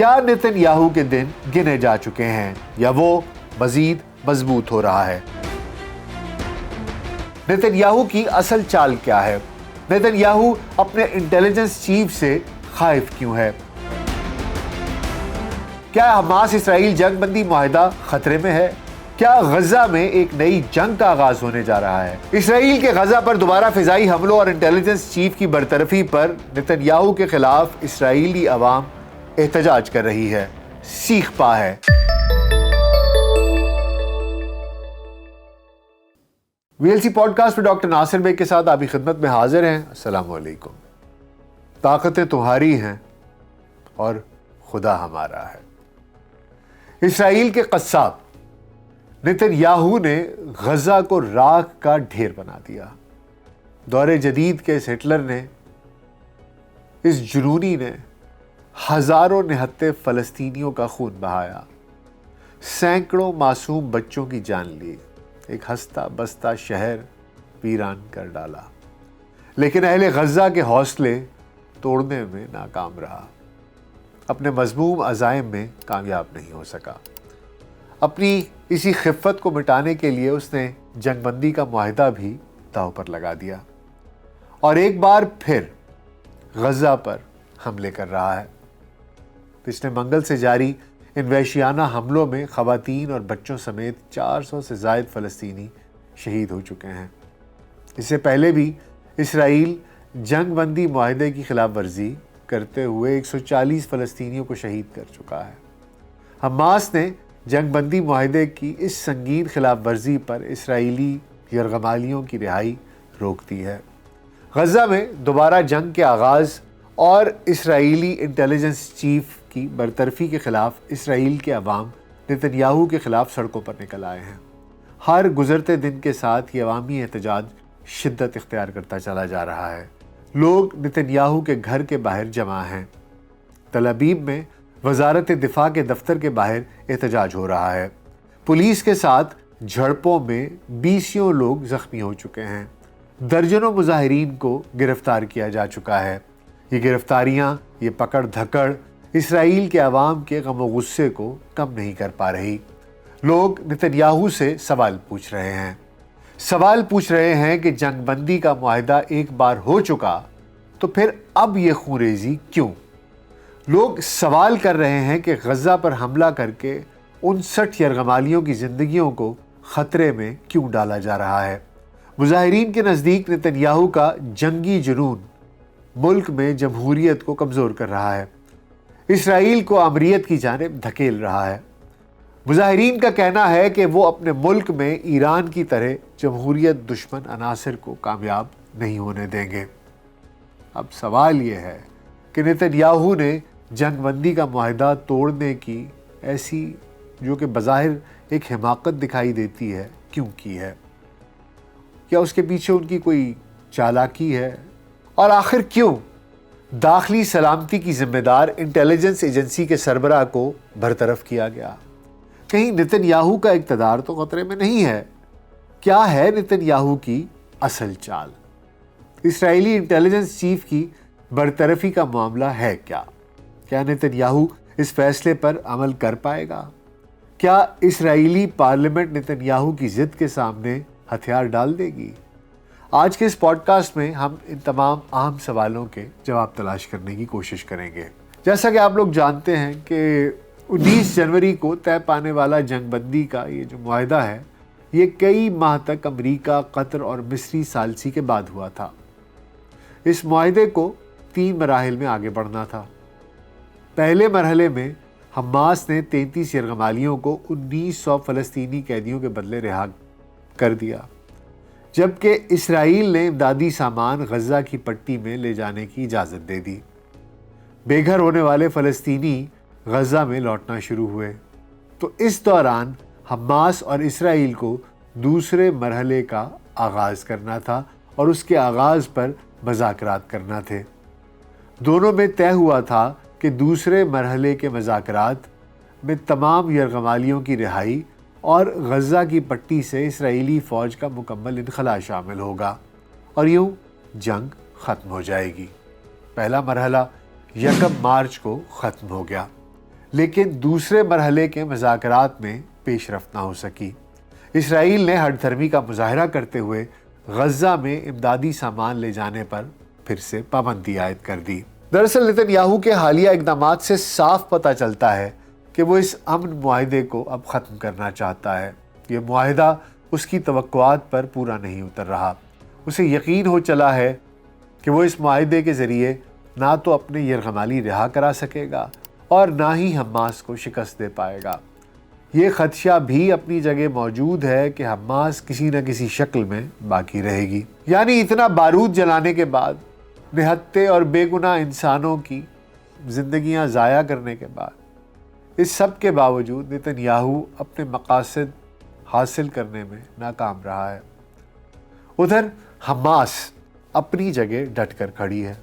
کیا نیتن یاہو کے دن گنے جا چکے ہیں یا وہ مزید مضبوط ہو رہا ہے؟ نیتن یاہو کی اصل چال کیا ہے؟ نیتن یاہو اپنے انٹیلیجنس چیف سے خائف کیوں ہے؟ کیا حماس اسرائیل جنگ بندی معاہدہ خطرے میں ہے؟ کیا غزہ میں ایک نئی جنگ کا آغاز ہونے جا رہا ہے؟ اسرائیل کے غزہ پر دوبارہ فضائی حملوں اور انٹیلیجنس چیف کی برطرفی پر نیتن یاہو کے خلاف اسرائیلی عوام احتجاج کر رہی ہے، سیخ پا ہے۔ V L C podcast میں ڈاکٹر ناصر بیگ کے ساتھ آپ کی خدمت میں حاضر ہیں۔ السلام علیکم۔ طاقتیں تمہاری ہیں اور خدا ہمارا ہے۔ اسرائیل کے قصاب نیتن یاہو نے غزہ کو راکھ کا ڈھیر بنا دیا۔ دور جدید کے اس ہٹلر نے، اس جنونی نے ہزاروں نہتے فلسطینیوں کا خون بہایا، سینکڑوں معصوم بچوں کی جان لی، ایک ہستا بستا شہر ویران کر ڈالا، لیکن اہل غزہ کے حوصلے توڑنے میں ناکام رہا، اپنے مذموم عزائم میں کامیاب نہیں ہو سکا۔ اپنی اسی خفت کو مٹانے کے لیے اس نے جنگ بندی کا معاہدہ بھی داؤ پر لگا دیا اور ایک بار پھر غزہ پر حملے کر رہا ہے۔ پچھلے منگل سے جاری ان وحشیانہ حملوں میں خواتین اور بچوں سمیت 400 سے زائد فلسطینی شہید ہو چکے ہیں۔ اس سے پہلے بھی اسرائیل جنگ بندی معاہدے کی خلاف ورزی کرتے ہوئے 140 فلسطینیوں کو شہید کر چکا ہے۔ حماس نے جنگ بندی معاہدے کی اس سنگین خلاف ورزی پر اسرائیلی یرغمالیوں کی رہائی روک دی ہے۔ غزہ میں دوبارہ جنگ کے آغاز اور اسرائیلی انٹیلیجنس چیف کی برطرفی کے خلاف اسرائیل کے عوام نیتن یاہو کے خلاف سڑکوں پر نکل آئے ہیں۔ ہر گزرتے دن کے ساتھ یہ عوامی احتجاج شدت اختیار کرتا چلا جا رہا ہے۔ لوگ نیتن یاہو کے گھر کے باہر جمع ہیں۔ تل ابیب میں وزارت دفاع کے دفتر کے باہر احتجاج ہو رہا ہے۔ پولیس کے ساتھ جھڑپوں میں 20 لوگ زخمی ہو چکے ہیں۔ درجنوں مظاہرین کو گرفتار کیا جا چکا ہے۔ یہ گرفتاریاں، یہ پکڑ دھکڑ اسرائیل کے عوام کے غم و غصے کو کم نہیں کر پا رہی۔ لوگ نیتن یاہو سے سوال پوچھ رہے ہیں کہ جنگ بندی کا معاہدہ ایک بار ہو چکا تو پھر اب یہ خونریزی کیوں؟ لوگ سوال کر رہے ہیں کہ غزہ پر حملہ کر کے 59 یرغمالیوں کی زندگیوں کو خطرے میں کیوں ڈالا جا رہا ہے؟ مظاہرین کے نزدیک نیتن یاہو کا جنگی جنون ملک میں جمہوریت کو کمزور کر رہا ہے، اسرائیل کو آمریت کی جانب دھکیل رہا ہے۔ مظاہرین کا کہنا ہے کہ وہ اپنے ملک میں ایران کی طرح جمہوریت دشمن عناصر کو کامیاب نہیں ہونے دیں گے۔ اب سوال یہ ہے کہ نیتن یاہو نے جنگ بندی کا معاہدہ توڑنے کی ایسی، جو کہ بظاہر ایک حماقت دکھائی دیتی ہے، کیوں کی ہے؟ کیا اس کے پیچھے ان کی کوئی چالاکی ہے؟ اور آخر کیوں داخلی سلامتی کی ذمہ دار انٹیلیجنس ایجنسی کے سربراہ کو برطرف کیا گیا؟ کہیں نیتن یاہو کا اقتدار تو خطرے میں نہیں ہے؟ کیا ہے نیتن یاہو کی اصل چال؟ اسرائیلی انٹیلیجنس چیف کی برطرفی کا معاملہ ہے کیا؟ کیا نیتن یاہو اس فیصلے پر عمل کر پائے گا؟ کیا اسرائیلی پارلیمنٹ نیتن یاہو کی ضد کے سامنے ہتھیار ڈال دے گی؟ آج کے اس پوڈ کاسٹ میں ہم ان تمام اہم سوالوں کے جواب تلاش کرنے کی کوشش کریں گے۔ جیسا کہ آپ لوگ جانتے ہیں کہ 19 جنوری کو طے پانے والا جنگ بندی کا یہ جو معاہدہ ہے، یہ کئی ماہ تک امریکہ، قطر اور مصری ثالثی کے بعد ہوا تھا۔ اس معاہدے کو 3 مراحل میں آگے بڑھنا تھا۔ پہلے مرحلے میں حماس نے 33 یرغمالیوں کو 1900 فلسطینی قیدیوں کے بدلے رہا کر دیا، جبکہ اسرائیل نے امدادی سامان غزہ کی پٹی میں لے جانے کی اجازت دے دی۔ بے گھر ہونے والے فلسطینی غزہ میں لوٹنا شروع ہوئے۔ تو اس دوران حماس اور اسرائیل کو دوسرے مرحلے کا آغاز کرنا تھا اور اس کے آغاز پر مذاکرات کرنا تھے۔ دونوں میں طے ہوا تھا کہ دوسرے مرحلے کے مذاکرات میں تمام یرغمالیوں کی رہائی اور غزہ کی پٹی سے اسرائیلی فوج کا مکمل انخلاء شامل ہوگا اور یوں جنگ ختم ہو جائے گی۔ پہلا مرحلہ 1 مارچ کو ختم ہو گیا۔ لیکن دوسرے مرحلے کے مذاکرات میں پیش رفت نہ ہو سکی۔ اسرائیل نے ہٹ دھرمی کا مظاہرہ کرتے ہوئے غزہ میں امدادی سامان لے جانے پر پھر سے پابندی عائد کر دی۔ دراصل نتن یاہو کے حالیہ اقدامات سے صاف پتہ چلتا ہے کہ وہ اس امن معاہدے کو اب ختم کرنا چاہتا ہے۔ یہ معاہدہ اس کی توقعات پر پورا نہیں اتر رہا۔ اسے یقین ہو چلا ہے کہ وہ اس معاہدے کے ذریعے نہ تو اپنے یرغمالی رہا کرا سکے گا اور نہ ہی حماس کو شکست دے پائے گا۔ یہ خدشہ بھی اپنی جگہ موجود ہے کہ حماس کسی نہ کسی شکل میں باقی رہے گی۔ یعنی اتنا بارود جلانے کے بعد، نہتے اور بے گناہ انسانوں کی زندگیاں ضائع کرنے کے بعد، اس سب کے باوجود نتن یاہو اپنے مقاصد حاصل کرنے میں ناکام رہا ہے۔ ادھر حماس اپنی جگہ ڈٹ کر کھڑی ہے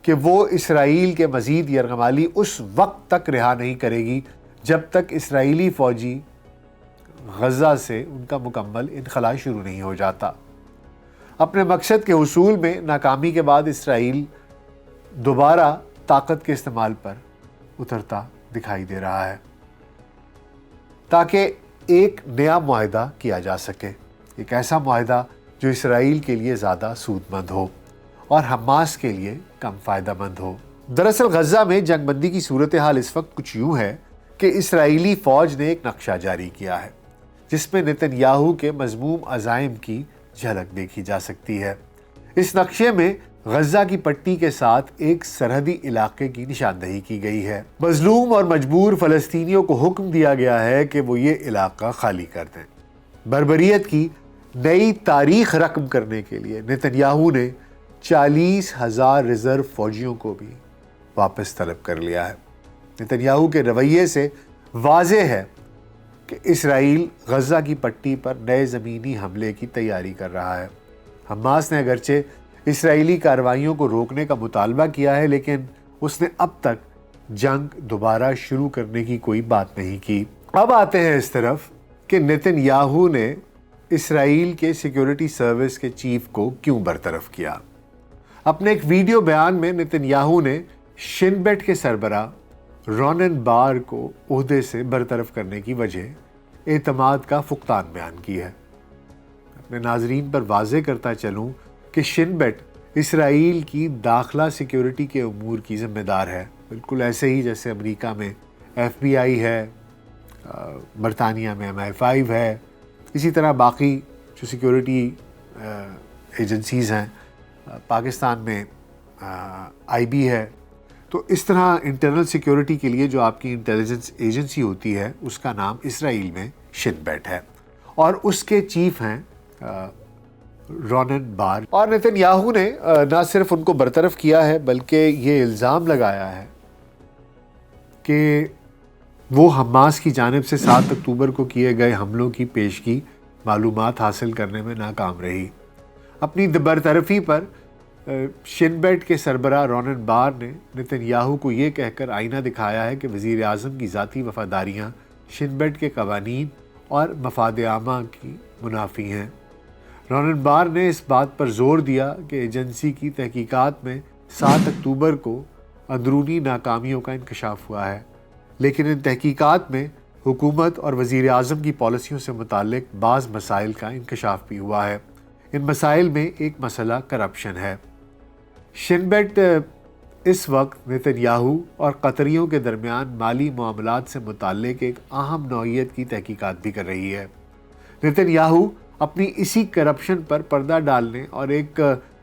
کہ وہ اسرائیل کے مزید یرغمالی اس وقت تک رہا نہیں کرے گی جب تک اسرائیلی فوجی غزہ سے ان کا مکمل انخلاء شروع نہیں ہو جاتا۔ اپنے مقصد کے حصول میں ناکامی کے بعد اسرائیل دوبارہ طاقت کے استعمال پر اترتا دکھائی دے رہا ہے تاکہ ایک نیا معاہدہ کیا جا سکے، ایک ایسا معاہدہ جو اسرائیل کے لیے زیادہ سود مند ہو اور حماس کے لیے کم فائدہ مند ہو۔ دراصل غزہ میں جنگ بندی کی صورتحال اس وقت کچھ یوں ہے کہ اسرائیلی فوج نے ایک نقشہ جاری کیا ہے جس میں نتن یاہو کے مذموم عزائم کی جھلک دیکھی جا سکتی ہے۔ اس نقشے میں غزہ کی پٹی کے ساتھ ایک سرحدی علاقے کی نشاندہی کی گئی ہے۔ مظلوم اور مجبور فلسطینیوں کو حکم دیا گیا ہے کہ وہ یہ علاقہ خالی کر دیں۔ بربریت کی نئی تاریخ رقم کرنے کے لیے نتن یاہو نے 40,000 ریزرو فوجیوں کو بھی واپس طلب کر لیا ہے۔ نتن یاہو کے رویے سے واضح ہے کہ اسرائیل غزہ کی پٹی پر نئے زمینی حملے کی تیاری کر رہا ہے۔ حماس نے اگرچہ اسرائیلی کارروائیوں کو روکنے کا مطالبہ کیا ہے، لیکن اس نے اب تک جنگ دوبارہ شروع کرنے کی کوئی بات نہیں کی۔ اب آتے ہیں اس طرف کہ نتن یاہو نے اسرائیل کے سیکیورٹی سروس کے چیف کو کیوں برطرف کیا۔ اپنے ایک ویڈیو بیان میں نتن یاہو نے شن بیٹ کے سربراہ رونن بار کو عہدے سے برطرف کرنے کی وجہ اعتماد کا فقدان بیان کی ہے۔ اپنے ناظرین پر واضح کرتا چلوں کہ شن بیٹ اسرائیل کی داخلہ سیکیورٹی کے امور کی ذمہ دار ہے، بالکل ایسے ہی جیسے امریکہ میں FBI ہے، برطانیہ میں MI5 ہے، اسی طرح باقی جو سیکیورٹی ایجنسیز ہیں، پاکستان میں IB ہے۔ تو اس طرح انٹرنل سیکیورٹی کے لیے جو آپ کی انٹیلیجنس ایجنسی ہوتی ہے اس کا نام اسرائیل میں شن بیٹ ہے، اور اس کے چیف ہیں رونن بار۔ اور نتن یاہو نے نہ صرف ان کو برطرف کیا ہے بلکہ یہ الزام لگایا ہے کہ وہ حماس کی جانب سے 7 اکتوبر کو کیے گئے حملوں کی پیشگی معلومات حاصل کرنے میں ناکام رہی۔ اپنی برطرفی پر شن بیٹ کے سربراہ رونن بار نے نتن یاہو کو یہ کہہ کر آئینہ دکھایا ہے کہ وزیر اعظم کی ذاتی وفاداریاں شن بیٹ کے قوانین اور مفاد عامہ کی منافی ہیں۔ رونن بار نے اس بات پر زور دیا کہ ایجنسی کی تحقیقات میں 7 اکتوبر کو اندرونی ناکامیوں کا انکشاف ہوا ہے، لیکن ان تحقیقات میں حکومت اور وزیر اعظم کی پالیسیوں سے متعلق بعض مسائل کا انکشاف بھی ہوا ہے۔ ان مسائل میں ایک مسئلہ کرپشن ہے۔ شن بیٹ اس وقت نتن یاہو اور قطریوں کے درمیان مالی معاملات سے متعلق ایک اہم نوعیت کی تحقیقات بھی کر رہی ہے۔ نتن یاہو اپنی اسی کرپشن پر پردہ ڈالنے اور ایک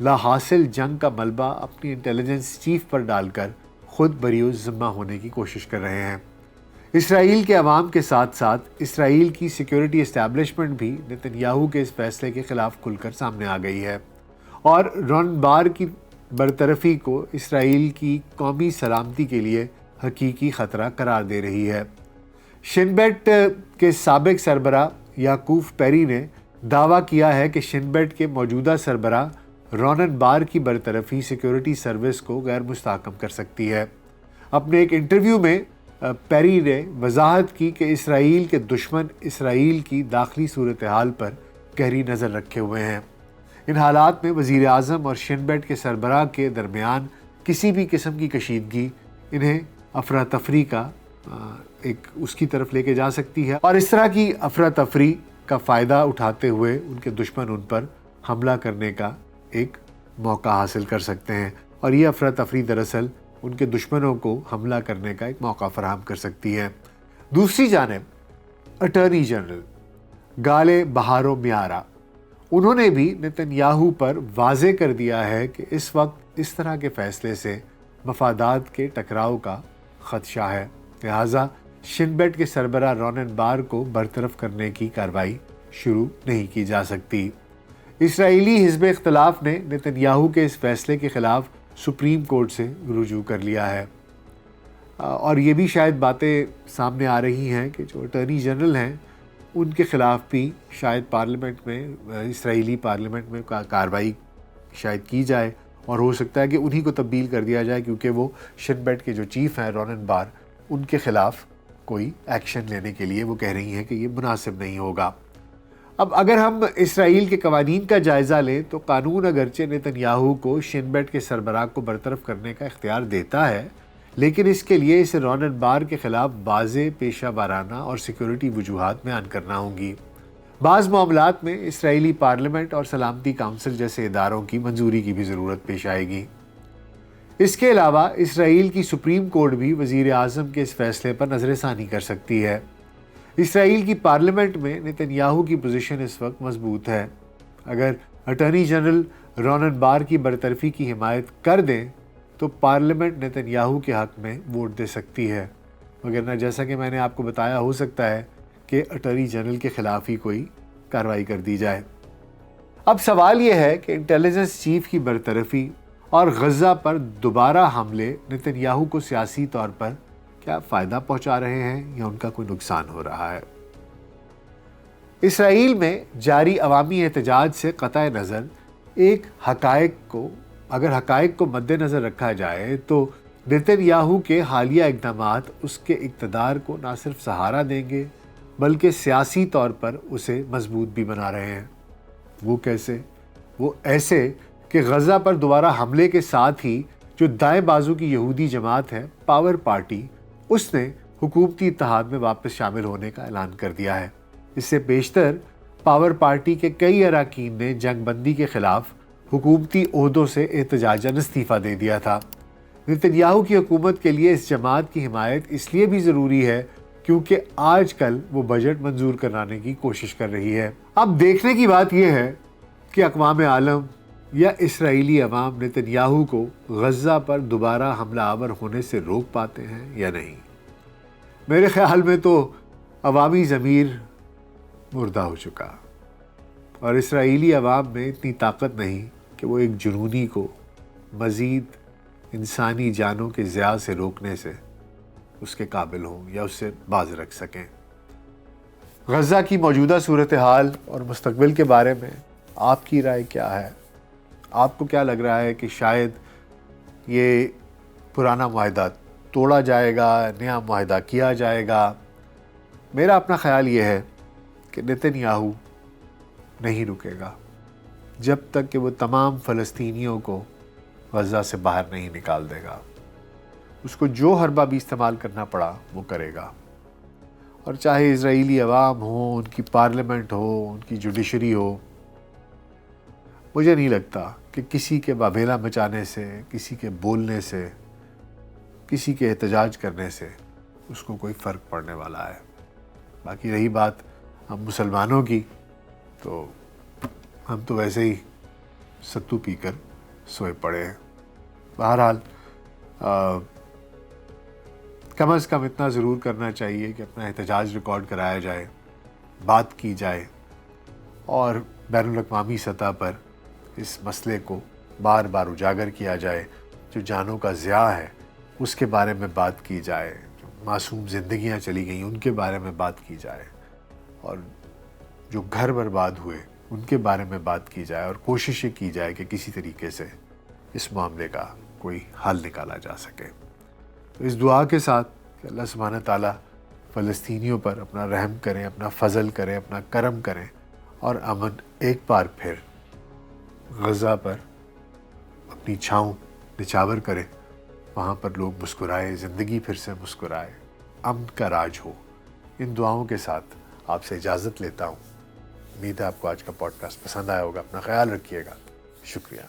لا حاصل جنگ کا ملبہ اپنی انٹیلیجنس چیف پر ڈال کر خود بریء ذمہ ہونے کی کوشش کر رہے ہیں۔ اسرائیل کے عوام کے ساتھ ساتھ اسرائیل کی سیکیورٹی اسٹیبلشمنٹ بھی نتن یاہو کے اس فیصلے کے خلاف کھل کر سامنے آ گئی ہے اور رونن بار کی برطرفی کو اسرائیل کی قومی سلامتی کے لیے حقیقی خطرہ قرار دے رہی ہے۔ شن بیٹ کے سابق سربراہ یعقوب پیری نے دعویٰ کیا ہے کہ شن بیٹ کے موجودہ سربراہ رونن بار کی برطرفی سیکیورٹی سروس کو غیر مستحکم کر سکتی ہے۔ اپنے ایک انٹرویو میں پیری نے وضاحت کی کہ اسرائیل کے دشمن اسرائیل کی داخلی صورتحال پر گہری نظر رکھے ہوئے ہیں۔ ان حالات میں وزیر اعظم اور شن بیٹ کے سربراہ کے درمیان کسی بھی قسم کی کشیدگی انہیں افراتفری کا ایک اس کی طرف لے کے جا سکتی ہے، اور اس طرح کی افراتفری کا فائدہ اٹھاتے ہوئے ان کے دشمن ان پر حملہ کرنے کا ایک موقع حاصل کر سکتے ہیں، اور یہ افراتفری دراصل ان کے دشمنوں کو حملہ کرنے کا ایک موقع فراہم کر سکتی ہے۔ دوسری جانب اٹارنی جنرل گالے بہارو میارا، انہوں نے بھی نتن پر واضح کر دیا ہے کہ اس وقت اس طرح کے فیصلے سے مفادات کے ٹکراؤ کا خدشہ ہے، لہٰذا شن بیٹ کے سربراہ رونن بار کو برطرف کرنے کی کارروائی شروع نہیں کی جا سکتی۔ اسرائیلی حزب اختلاف نے نتن کے اس فیصلے کے خلاف سپریم کورٹ سے رجوع کر لیا ہے، اور یہ بھی شاید باتیں سامنے آ رہی ہیں کہ جو اٹارنی جنرل ہیں ان کے خلاف بھی شاید پارلیمنٹ میں، اسرائیلی پارلیمنٹ میں کارروائی شاید کی جائے، اور ہو سکتا ہے کہ انہی کو تبدیل کر دیا جائے، کیونکہ وہ شن بیٹ کے جو چیف ہیں رونن بار، ان کے خلاف کوئی ایکشن لینے کے لیے وہ کہہ رہی ہیں کہ یہ مناسب نہیں ہوگا۔ اب اگر ہم اسرائیل کے قوانین کا جائزہ لیں تو قانون اگرچہ نتن کو شن بیٹ کے سربراہ کو برطرف کرنے کا اختیار دیتا ہے، لیکن اس کے لیے اسے رونن بار کے خلاف واضح پیشہ ورانہ اور سیکیورٹی وجوہات بیان کرنا ہوں گی۔ بعض معاملات میں اسرائیلی پارلیمنٹ اور سلامتی کونسل جیسے اداروں کی منظوری کی بھی ضرورت پیش آئے گی۔ اس کے علاوہ اسرائیل کی سپریم کورٹ بھی وزیر اعظم کے اس فیصلے پر نظر ثانی کر سکتی ہے۔ اسرائیل کی پارلیمنٹ میں نتن کی پوزیشن اس وقت مضبوط ہے۔ اگر اٹارنی جنرل رونن بار کی برطرفی کی حمایت کر دیں تو پارلیمنٹ نتن کے حق میں ووٹ دے سکتی ہے، وگرنہ جیسا کہ میں نے آپ کو بتایا ہو سکتا ہے کہ اٹارنی جنرل کے خلاف ہی کوئی کارروائی کر دی جائے۔ اب سوال یہ ہے کہ انٹیلیجنس چیف کی برطرفی اور غزہ پر دوبارہ حملے نتن کو سیاسی طور پر کیا فائدہ پہنچا رہے ہیں یا ان کا کوئی نقصان ہو رہا ہے؟ اسرائیل میں جاری عوامی احتجاج سے قطع نظر اگر حقائق کو مد نظر رکھا جائے تو نتن کے حالیہ اقدامات اس کے اقتدار کو نہ صرف سہارا دیں گے بلکہ سیاسی طور پر اسے مضبوط بھی بنا رہے ہیں۔ وہ کیسے؟ وہ ایسے کہ غزہ پر دوبارہ حملے کے ساتھ ہی جو دائیں بازو کی یہودی جماعت ہے پاور پارٹی، اس نے حکومتی اتحاد میں واپس شامل ہونے کا اعلان کر دیا ہے۔ اس سے بیشتر پاور پارٹی کے کئی اراکین نے جنگ بندی کے خلاف حکومتی عہدوں سے احتجاجاً استعفیٰ دے دیا تھا۔ نتن کی حکومت کے لیے اس جماعت کی حمایت اس لیے بھی ضروری ہے کیونکہ آج کل وہ بجٹ منظور کرانے کی کوشش کر رہی ہے۔ اب دیکھنے کی بات یہ ہے کہ اقوام عالم یا اسرائیلی عوام نتن کو غزہ پر دوبارہ حملہ آور ہونے سے روک پاتے ہیں یا نہیں۔ میرے خیال میں تو عوامی ضمیر مردہ ہو چکا، اور اسرائیلی عوام میں اتنی طاقت نہیں کہ وہ ایک جنونی کو مزید انسانی جانوں کے ضیاع سے روکنے سے اس کے قابل ہوں یا اس سے باز رکھ سکیں۔ غزہ کی موجودہ صورتحال اور مستقبل کے بارے میں آپ کی رائے کیا ہے؟ آپ کو کیا لگ رہا ہے کہ شاید یہ پرانا معاہدہ توڑا جائے گا، نیا معاہدہ کیا جائے گا؟ میرا اپنا خیال یہ ہے کہ نتن نہیں رکے گا جب تک کہ وہ تمام فلسطینیوں کو غزہ سے باہر نہیں نکال دے گا۔ اس کو جو حربہ بھی استعمال کرنا پڑا وہ کرے گا، اور چاہے اسرائیلی عوام ہو، ان کی پارلیمنٹ ہو، ان کی جوڈیشری ہو، مجھے نہیں لگتا کہ کسی کے واویلا مچانے سے، کسی کے بولنے سے، کسی کے احتجاج کرنے سے اس کو کوئی فرق پڑنے والا ہے۔ باقی رہی بات ہم مسلمانوں کی، تو ہم تو ویسے ہی ستو پی کر سوئے پڑے ہیں۔ بہرحال کم از کم اتنا ضرور کرنا چاہیے کہ اپنا احتجاج ریکارڈ کرایا جائے، بات کی جائے، اور بین الاقوامی سطح پر اس مسئلے کو بار بار اجاگر کیا جائے۔ جو جانوں کا ضیاع ہے اس کے بارے میں بات کی جائے، جو معصوم زندگیاں چلی گئیں ان کے بارے میں بات کی جائے، اور جو گھر برباد ہوئے ان کے بارے میں بات کی جائے، اور کوششیں کی جائے کہ کسی طریقے سے اس معاملے کا کوئی حل نکالا جا سکے۔ تو اس دعا کے ساتھ کہ اللہ سبحانہ تعالیٰ فلسطینیوں پر اپنا رحم کریں، اپنا فضل کریں، اپنا کرم کریں، اور امن ایک بار پھر غزہ پر اپنی چھاؤں نچھاور کریں، وہاں پر لوگ مسکرائے، زندگی پھر سے مسکرائے۔ امن کا راج ہو۔ ان دعاؤں کے ساتھ آپ سے اجازت لیتا ہوں۔ امید ہے آپ کو آج کا پوڈ کاسٹ پسند آیا ہوگا۔ اپنا خیال رکھیے گا۔ شکریہ۔